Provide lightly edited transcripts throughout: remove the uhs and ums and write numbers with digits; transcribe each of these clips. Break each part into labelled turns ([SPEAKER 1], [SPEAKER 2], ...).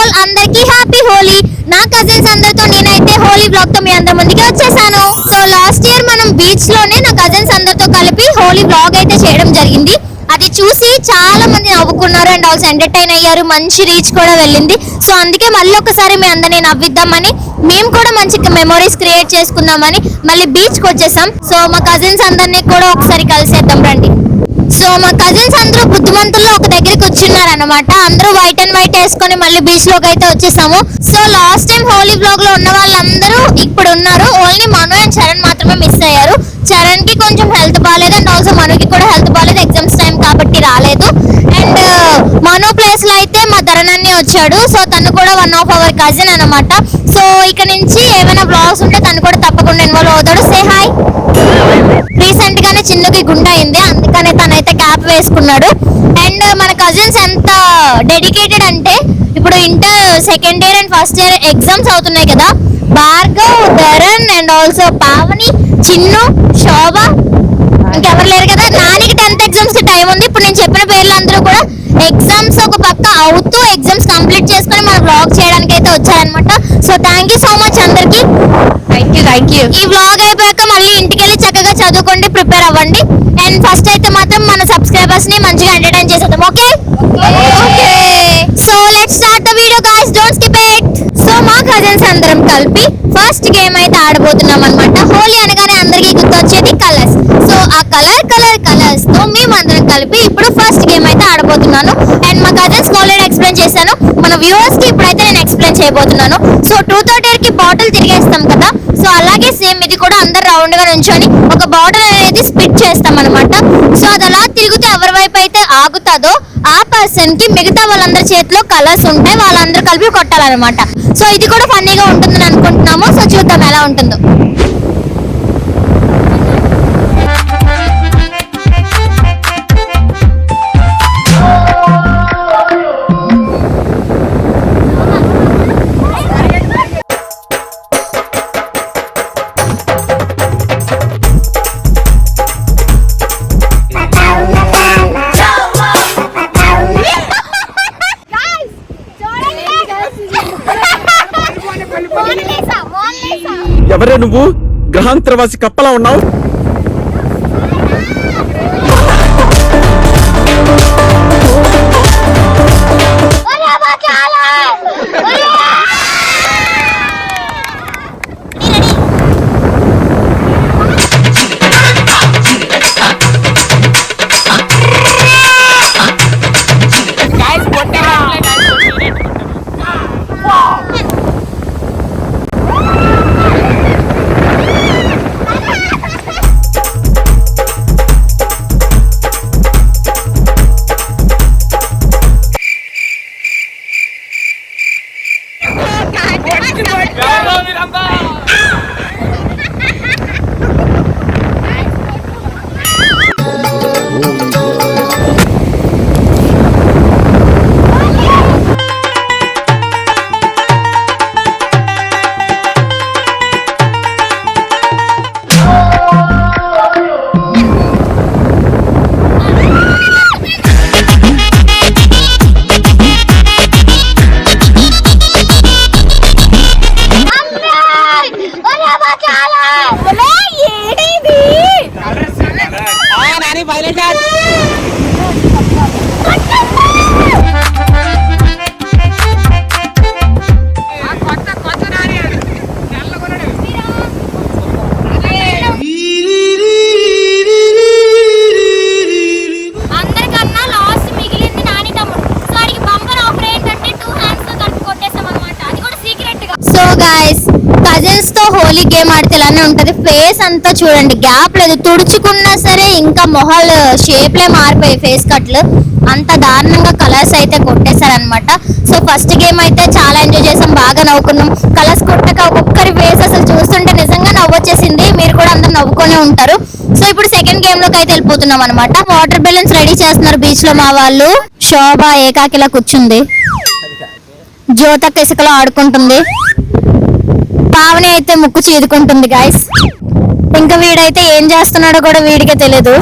[SPEAKER 1] All, అందరికీ happy Holi. నా cousins అందరితో నేనైతే హోలీ బ్లాగ్ తో మీ అందరి ముందుకి వచ్చేసాను. సో లాస్ట్ ఇయర్ మనం బీచ్ లోనే నా కజిన్స్ అందరితో కలిపి హోలీ బ్లాగ్ అయితే చేయడం జరిగింది. అది చూసి చాలా మంది నవ్వుకున్నారు అండ్ ఆల్సో ఎంటర్టైన్ అయ్యారు. మంచి రీచ్ కూడా వెళ్ళింది. సో అందుకే మళ్ళీ ఒకసారి మీ అందరినీ నవ్విద్దామని, మేము కూడా మంచి మెమోరీస్ క్రియేట్ చేసుకుందామని మళ్ళీ బీచ్కి వచ్చేసాం. సో మా కజిన్స్ అందరినీ కూడా ఒకసారి కలిసేద్దాం రండి. సో మా కజిన్స్ అందరూ బుద్ధిమంతుల్లో ఒక దగ్గరికి వచ్చిన్నారు అనమాట. అందరూ వైట్ అండ్ వైట్ వేసుకొని మళ్ళీ బీచ్ లోకి అయితే వచ్చేసాము. So last time Holi blog లో ఉన్న వాళ్ళందరూ ఇప్పుడు ఉన్నారు. ఓన్లీ మను అండ్ చరణ్ మాత్రమే మిస్ అయ్యారు. చరణ్ కి కొంచెం హెల్త్ బాగాలేదు అండ్ ఆల్సో మనుకి కూడా హెల్త్ బాగాలేదు, ఎగ్జామ్స్ టైం కాబట్టి రాలేదు. అండ్ మను ప్లేస్ లో అయితే మా ధరణాన్ని వచ్చాడు. సో తను కూడా వన్ ఆఫ్ అవర్ కజిన్ అనమాట. సో ఇక నుంచి ఏమైనా బ్లాగ్స్ ఉంటే తను కూడా తప్పకుండా ఇన్వాల్వ్ అవుతాడు. Say hi. రీసెంట్ గానే చిన్నకి గుండె అయింది, అందుకనే తనైతే క్యాప్ వేసుకున్నాడు. అండ్ మన కజిన్స్ ఎంత డెడికేటెడ్ అంటే, ఇప్పుడు inter second year and first year exams అవుతున్నాయి కదా. భార్గవ్, ధరణ్ అండ్ ఆల్సో పావని, చిన్ను, శోభ, ఇంకెవరు లేరు కదా. నానికి 10th ఎగ్జామ్స్ కి టైం ఉంది. ఇప్పుడు నేను చెప్పిన పేర్లు అందరూ కూడా ఎగ్జామ్స్ ఒక పక్క అవుతూ ఎగ్జామ్స్ కంప్లీట్ చేసుకుని మన బ్లాగ్ చేయడానికి అయితే వచ్చారనమాట. So thank you so much అందరికి. Thank you. ఈ బ్లాగ్ అయిపోయాక మళ్ళీ ఇంటికి వెళ్ళి చక్కగా చదువుకోండి, ప్రిపేర్ అవ్వండి. అండ్ ఫస్ట్ అయితే మాత్రం మన సబ్స్క్రైబర్స్ ని మంచిగా ఎంటర్టైన్ చేసేద్దాం. Okay. So let's start the video guys, don't skip it. So మా కజిన్స్ అందరం కలిపి ఫస్ట్ గేమ్ అయితే ఆడబోతున్నాం అనమాట. హోలీ అనగానే అందరికీ గుర్తొచ్చేది కలర్స్. సో ఆ కలర్స్ తో మేమందరం కలిపి ఇప్పుడు ఫస్ట్ గేమ్ అయితే ఆడబోతున్నాను. అండ్ మా కజిన్స్ ఆల్రెడీ ఎక్స్ప్లెయిన్ చేశాను, మన వ్యూవర్స్ కి ఇప్పుడైతే నేను ఎక్స్ప్లెయిన్ చేయబోతున్నాను. సో 230 కి బాటిల్ తిరిగేస్తాం కదా. సో అలాగే సేమ్ ఇది కూడా అందరు రౌండ్ గా నుంచొని ఒక బాటిల్ అనేది స్పిట్ చేస్తాం అనమాట. సో అది అలా తిరుగుతూ ఎవరి వైపు అయితే ఆగుతుందో ఆ పర్సన్ కి మిగతా వాళ్ళందరి చేతిలో కలర్స్ ఉంటాయి, వాళ్ళందరూ కలిపి కొట్టాలన్నమాట. సో ఇది కూడా ఫన్నీగా ఉంటుందని అనుకుంటున్నాము. సో చూద్దాం ఎలా ఉంటుందో.
[SPEAKER 2] ఎవరే నువ్వు? గ్రహాంతరవాసి కప్పలా ఉన్నావు. కజిన్స్ తో హోలీ గేమ్ ఆడితే ఇలానే ఉంటది. ఫేస్ అంతా చూడండి, గ్యాప్ లేదు, తుడుచుకున్నా సరే ఇంకా మొహాలు షేప్లే మారిపోయాయి, ఫేస్ కట్లు అంత దారుణంగా కలర్స్ అయితే కొట్టేశారనమాట. సో ఫస్ట్ గేమ్ అయితే చాలా ఎంజాయ్ చేసాం, బాగా నవ్వుకున్నాం. కలర్స్ కొట్టక ఒక్కొక్కరి ఫేస్ అసలు చూస్తుంటే నిజంగా నవ్వొచ్చేసింది. మీరు కూడా అందరు నవ్వుకొనే ఉంటారు. సో ఇప్పుడు సెకండ్ గేమ్ లోకి అయితే వెళ్ళిపోతున్నాం అనమాట. వాటర్ బెలూన్స్ రెడీ చేస్తున్నారు బీచ్ లో మా వాళ్ళు. శోభ ఏకాకిలా కూర్చుంది, జ్యోతక్క ఇసుకలో ఆడుకుంటుంది, పావని అయితే ముక్కు చీదుకుంటుంది. గైస్ ఇంకా వీడైతే ఏం చేస్తున్నాడో కూడా వీడికే తెలియదు.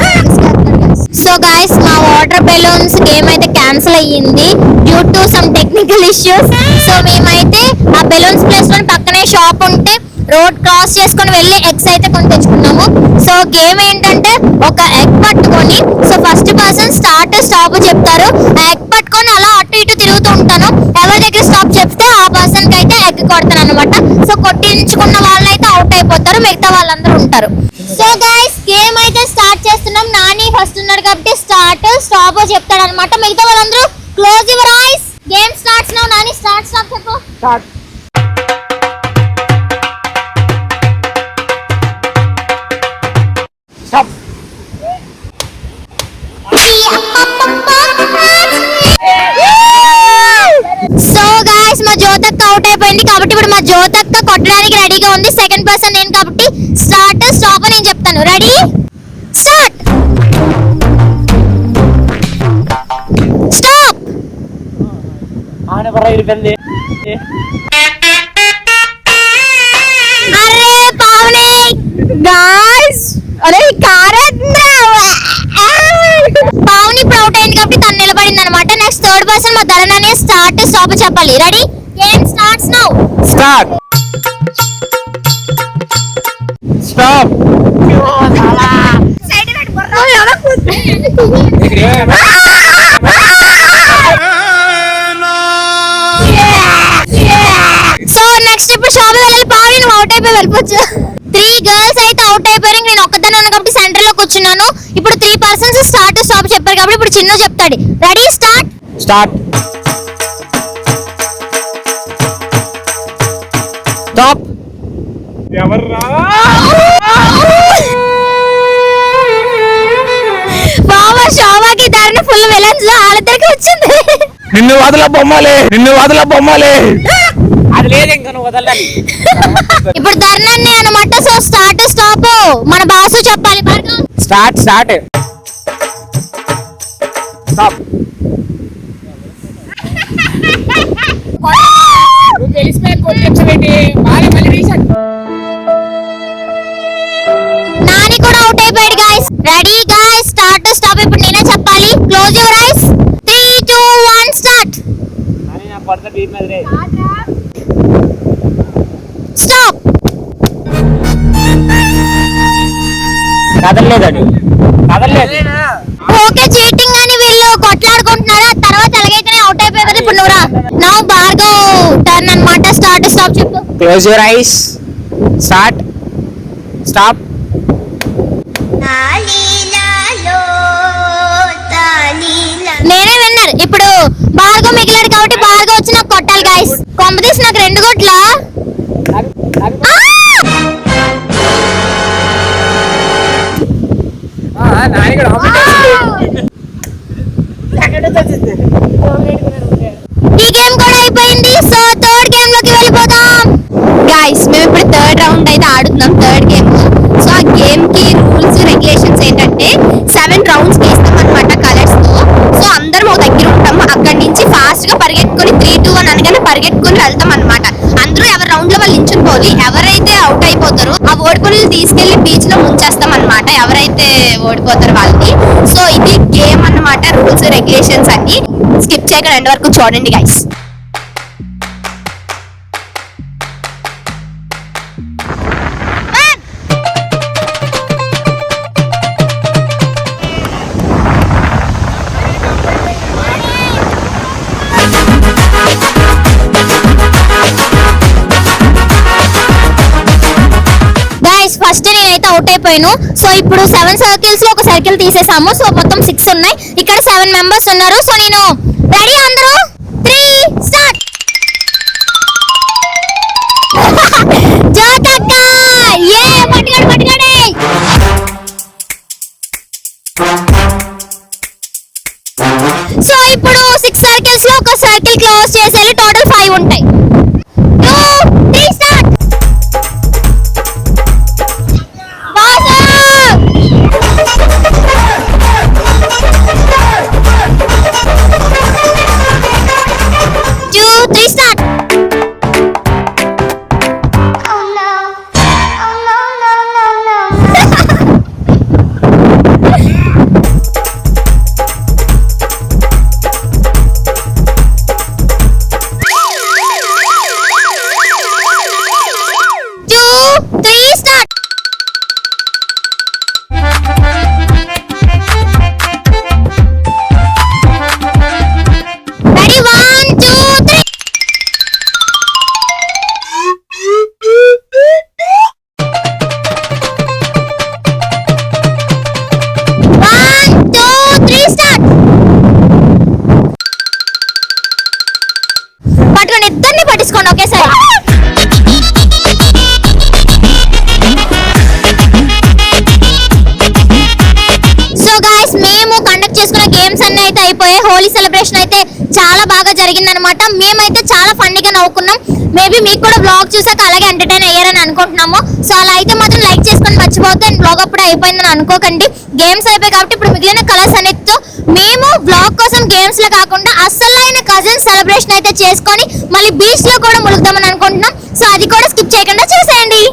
[SPEAKER 2] సో గైస్ మా వాటర్ బెలూన్స్ గేమ్ అయితే క్యాన్సిల్ అయ్యింది due to some technical issues. So మేమైతే ఆ బెలూన్స్ ప్లేస్ లో పక్కనే షాప్ ఉంటే రోడ్ క్రాస్ చేసుకొని వెళ్ళి ఎగ్స్ అయితే కొని తెచ్చుకున్నాము. సో గేమ్ ఏంటంటే ఒక ఎగ్ పట్టుకొని, so first person start stop చెప్తారు. ఆ ఎగ్ పట్టుకొని అలా అటు ఇటు తిరుగుతూ ఉంటాను. ఎవరి దగ్గర స్టాప్ చెప్తే ఆ పర్సన్ కి అయితే ఎగ్ కొడతాను అనమాట. సో కొట్టించుకున్న వాళ్ళైతే అవుట్ అయిపోతారు, మిగతా వాళ్ళందరూ ఉంటారు. సో గైస్ గేమ్ అయితే స్టార్ట్ చేస్తున్నాం. నాని ఫస్ట్ ఉన్నాడు కాబట్టి స్టార్ట్ స్టాప్ చెప్తాడు అనమాట. మిగతా వాళ్ళందరూ close your eyes. Game starts now. Nani start stop చెప్పు.
[SPEAKER 3] స్టాప్.
[SPEAKER 2] సో గైస్ మా జ్యోతక్క అవుట్ అయిపోయింది కాబట్టి ఇప్పుడు మా జ్యోతక్క కొట్టడానికి రెడీగా ఉంది. సెకండ్ పర్సన్ నేను కాబట్టి స్టార్ట్ స్టాప్ నేను చెప్తాను. Ready start. స్టాప్.
[SPEAKER 3] ఆనే బర ఇరిపోయింది.
[SPEAKER 2] అరే పావని గాయ్స్, అరే పావని ఇప్పుడు అవుట్ అయింది కాబట్టి తను నిలబడింది అనమాట. నెక్స్ట్ థర్డ్ పర్సన్ మా ధరణనే స్టార్ట్ స్టాప్ చెప్పాలి. Ready game starts now.
[SPEAKER 3] Start. Stop.
[SPEAKER 2] So next ఇప్పుడు షాప్ వెళ్ళాలి. పావని నువ్వు అవుట్ అయిపోయి వెళ్ళిపోవచ్చు. 3 గర్ల్స్ అయితే అవుట్ అయిపోయారు. నేను ఒక్కదాన్ని ఉన్నాను కాబట్టి సెంటర్ లో కూర్చున్నాను. ఇప్పుడు 3 పర్సన్స్ స్టార్ట్ స్టాప్ చెప్పారు కాబట్టి ఇప్పుడు చిన్ను చెప్తాడు. Ready start.
[SPEAKER 3] స్టార్ట్. స్టాప్. ఎవర్రా?
[SPEAKER 2] బాబా శోభాకి ధరణ ఫుల్ విలన్స్ లో వాళ్ళిద్దరికి వచ్చింది.
[SPEAKER 3] నిన్ను వదల బొమ్మలే. అది లేదు ఇంకా నువ్వు వదలని.
[SPEAKER 2] ఇప్పుడు ధరణి అనమాట. సో స్టార్ట్ స్టాప్ మన బాసు చెప్పాలి. భార్గవ్
[SPEAKER 3] స్టార్ట్. స్టార్ట్. స్టాప్. నువ్వు తెలిసిపోయి కొట్టేచ్చవేంటి? బాగా మళ్ళీ రీసెట్.
[SPEAKER 2] నాని కూడా అవుట్ అయిపోయాడు guys. Ready guys start stop ఇప్పుడు నేనే చెప్పాలి. Close your eyes. 3 2 1 స్టార్ట్.
[SPEAKER 3] అని నా పడత టీం మీద రే.
[SPEAKER 2] స్టాప్.
[SPEAKER 3] కదలలేదు.
[SPEAKER 2] ఓకే చీటింగ్ అని వీళ్ళు కొట్లాడుకుంటున్నారు. తర్వాత ఎలాగైతేనే అవుట్ అయిపోయారు. ఇప్పుడు నువ్వు రా. నా భార్గవ్ టర్న్ అన్నమాట. స్టార్ట్ స్టాప్ చెప్పు.
[SPEAKER 3] Close your eyes. Start. Stop.
[SPEAKER 2] నేనే విన్నర్. ఇప్పుడు భార్గవ్ మిగిలాడు కాబట్టి భార్గవ్ వచ్చి నాకు కొట్టాలి గైస్. కొంపదీసి నాకు 2 కొట్ల. ఈ గేమ్ కూడా అయిపోయింది. సో థర్డ్ గేమ్ లోకి వెళ్ళిపోదాం. గైస్ మేము ఇప్పుడు థర్డ్ రౌండ్ అయితే ఆడుతున్నాం. Third game. సో ఆ గేమ్ కి రూల్స్ రెగ్యులేషన్స్ ఏంటంటే 7 రౌండ్స్ వేస్తాం అనమాట కలర్స్ తో. సో అందరం ఒక దగ్గర ఉంటాం. అక్కడి నుంచి ఫాస్ట్ గా పరిగెట్టుకొని 3 2 1 అనగానే పరిగెట్టుకొని వెళ్తాం అనమాట. అందరూ ఎవరి రౌండ్ లో వాళ్ళు నించుని ఎవరైతే అవుట్ అయిపోతారో ఆ ఓడిపోయిన తీసుకెళ్లి బీచ్ లో ముంచేస్తాం అనమాట. ఎవరైతే ఓడిపోతారో వాళ్ళని. సో ఇది గేమ్ అన్నమాట. రూల్స్ రెగ్యులేషన్స్ అన్ని స్కిప్ చేయకుండా ఎండ్ వరకు చూడండి గైస్. ఫస్ట్ నేనైతే అవుట్ అయిపోయాను. సో ఇప్పుడు 7 సర్కిల్స్ లో ఒక సర్కిల్ తీసేసాము. సో మొత్తం 6 ఉన్నాయి. ఇక్కడ 7 మెంబర్స్ ఉన్నారు. సో నేను రెడీ అందరూ 3 స్టార్ట్. జ్యోతక్క ఏ పట్టుకోండి. సో ఇప్పుడు 6 సర్కిల్స్ లో ఒక సర్కిల్ క్లోజ్ చేసేయాలి. టోటల్ 5 ఉంటాయి. 2 3 స్టార్ట్.
[SPEAKER 1] సెలబ్రేషన్ అయితే చాలా బాగా జరిగిందనమాట. మేమైతే చాలా ఫన్నీగా నవ్వుకున్నాం. మేబీ మీకు కూడా బ్లాగ్ చూసాక అలాగే ఎంటర్టైన్ అయ్యారని అనుకుంటున్నాము. సో అలా అయితే మాత్రం లైక్ చేసుకొని మర్చిపోతే అండ్ బ్లాగ్ అప్పుడే అయిపోయిందని అనుకోకండి. గేమ్స్ అయిపోయి కాబట్టి ఇప్పుడు మిగిలిన కలర్స్ అనేటితో మేము బ్లాగ్ కోసం గేమ్స్ లో కాకుండా అసలైన కజిన్ సెలబ్రేషన్ అయితే చేసుకొని మళ్ళీ బీచ్ లో కూడా ములుగుదామని అనుకుంటున్నాం. సో అది కూడా స్కిప్ చేయకుండా చూసేయండి.